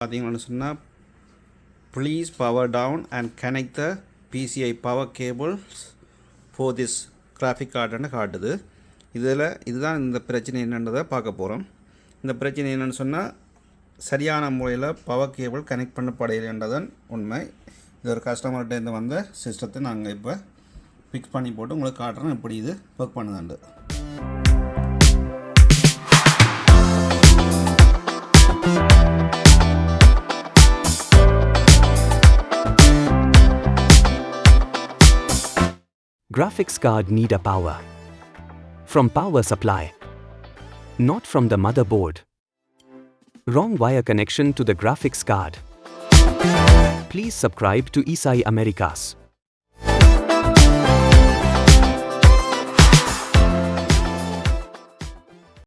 பார்த்தீங்கன்னு சொன்னால் please power down and connect the PCI power cables for this graphic கார்டுன்னு காட்டுது. இதுதான் இந்த பிரச்சனை என்னன்றதை பார்க்க போகிறோம். இந்த பிரச்சனை என்னென்னு சொன்னால் சரியான முறையில் பவர் கேபிள் கனெக்ட் பண்ணப்படையின்றதன் உண்மை. இது ஒரு கஸ்டமர்கிட்ட வந்த சிஸ்டத்தை நாங்கள் இப்போ ஃபிக்ஸ் பண்ணி போட்டு உங்களுக்கு காட்டுறோம் எப்படி இது work பண்ணுதாண்டு. Graphics card need a power from power supply, not from the motherboard. Wrong wire connection to the graphics card. Please subscribe to Pcie Americas.